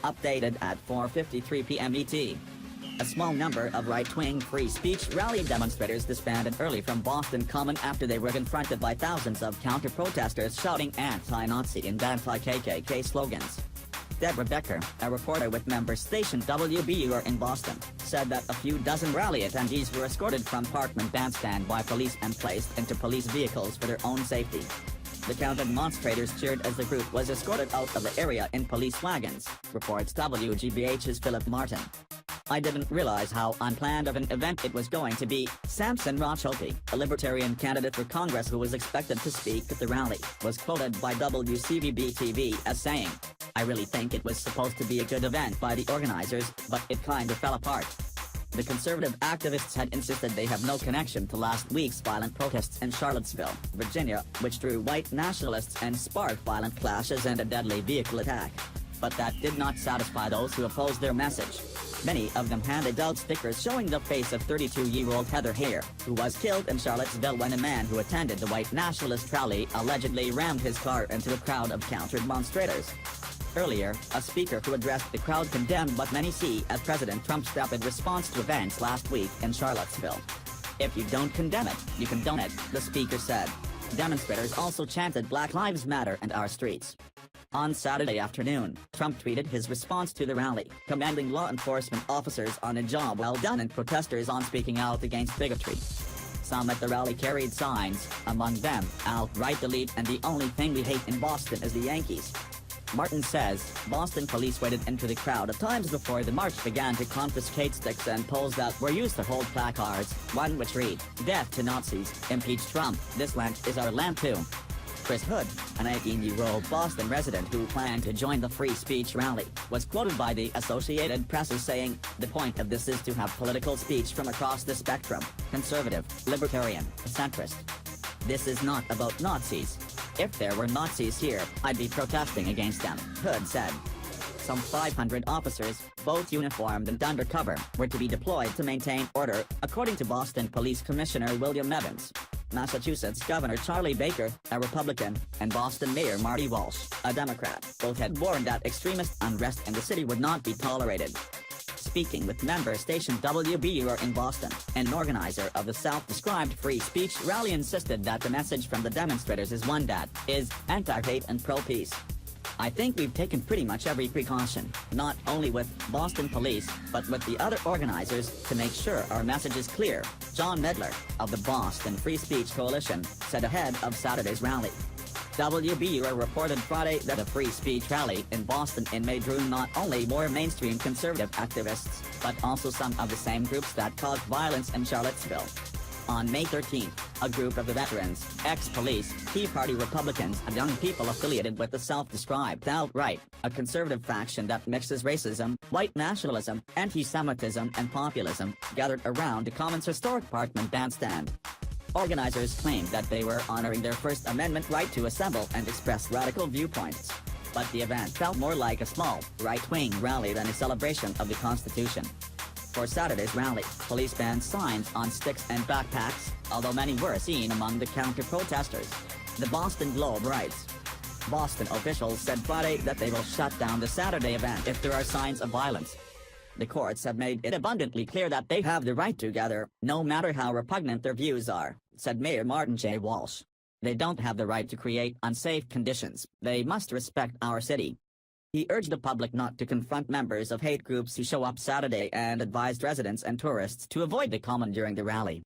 updated at 4:53 p.m. ET. A small number of right-wing free speech rally demonstrators disbanded early from Boston Common after they were confronted by thousands of counter-protesters shouting anti-Nazi and anti-KKK slogans. Deborah Becker, a reporter with member station WBUR in Boston, said that a few dozen rally attendees were escorted from Parkman Bandstand by police and placed into police vehicles for their own safety. The counter-demonstrators cheered as the group was escorted out of the area in police wagons, reports WGBH's Phillip Martin. "I didn't realize how unplanned of an event it was going to be," Samson Racioppi, a Libertarian candidate for Congress who was expected to speak at the rally, was quoted by WCVB-TV as saying, "I really think it was supposed to be a good event by the organizers, but it kinda fell apart." The conservative activists had insisted they have no connection to last week's violent protests in Charlottesville, Virginia, which drew white nationalists and sparked violent clashes and a deadly vehicle attack. But that did not satisfy those who opposed their message. Many of them handed out stickers showing the face of 32-year-old Heather Heyer, who was killed in Charlottesville when a man who attended the white nationalist rally allegedly rammed his car into a crowd of counter-demonstrators. Earlier, a speaker who addressed the crowd condemned what many see as President Trump's rapid response to events last week in Charlottesville. "If you don't condemn it, you condone it," the speaker said. Demonstrators also chanted "Black Lives Matter" and "Our Streets." On Saturday afternoon, Trump tweeted his response to the rally, commending law enforcement officers on a job well done and protesters on speaking out against bigotry. Some at the rally carried signs, among them, "Alt-right delete and the only thing we hate in Boston is the Yankees." Martin says, Boston police waded into the crowd at times before the march began to confiscate sticks and poles that were used to hold placards, one which read, "Death to Nazis, impeach Trump, this land is our land too." Chris Hood, an 18-year-old Boston resident who planned to join the free speech rally, was quoted by the Associated Press as saying, "The point of this is to have political speech from across the spectrum, conservative, libertarian, centrist. This is not about Nazis. If there were Nazis here, I'd be protesting against them," Hood said. Some 500 officers, both uniformed and undercover, were to be deployed to maintain order, according to Boston Police Commissioner William Evans. Massachusetts Governor Charlie Baker, a Republican, and Boston Mayor Marty Walsh, a Democrat, both had warned that extremist unrest in the city would not be tolerated. Speaking with member station WBUR in Boston, an organizer of the self-described free speech rally insisted that the message from the demonstrators is one that is anti-hate and pro-peace. "I think we've taken pretty much every precaution, not only with Boston police, but with the other organizers, to make sure our message is clear," John Medler, of the Boston Free Speech Coalition, said ahead of Saturday's rally. WBUR reported Friday that a free speech rally in Boston in May drew not only more mainstream conservative activists, but also some of the same groups that caused violence in Charlottesville. On May 13th, a group of the veterans, ex-police, Tea Party Republicans and young people affiliated with the self-described alt-right, a conservative faction that mixes racism, white nationalism, anti-Semitism and populism, gathered around the Common's historic Parkman Bandstand. Organizers claimed that they were honoring their First Amendment right to assemble and express radical viewpoints. But the event felt more like a small, right-wing rally than a celebration of the Constitution. For Saturday's rally, police banned signs on sticks and backpacks, although many were seen among the counter-protesters. The Boston Globe writes, Boston officials said Friday that they will shut down the Saturday event if there are signs of violence. The courts have made it abundantly clear that they have the right to gather, no matter how repugnant their views are, said Mayor Martin J. Walsh. They don't have the right to create unsafe conditions, they must respect our city. He urged the public not to confront members of hate groups who show up Saturday and advised residents and tourists to avoid the Common during the rally.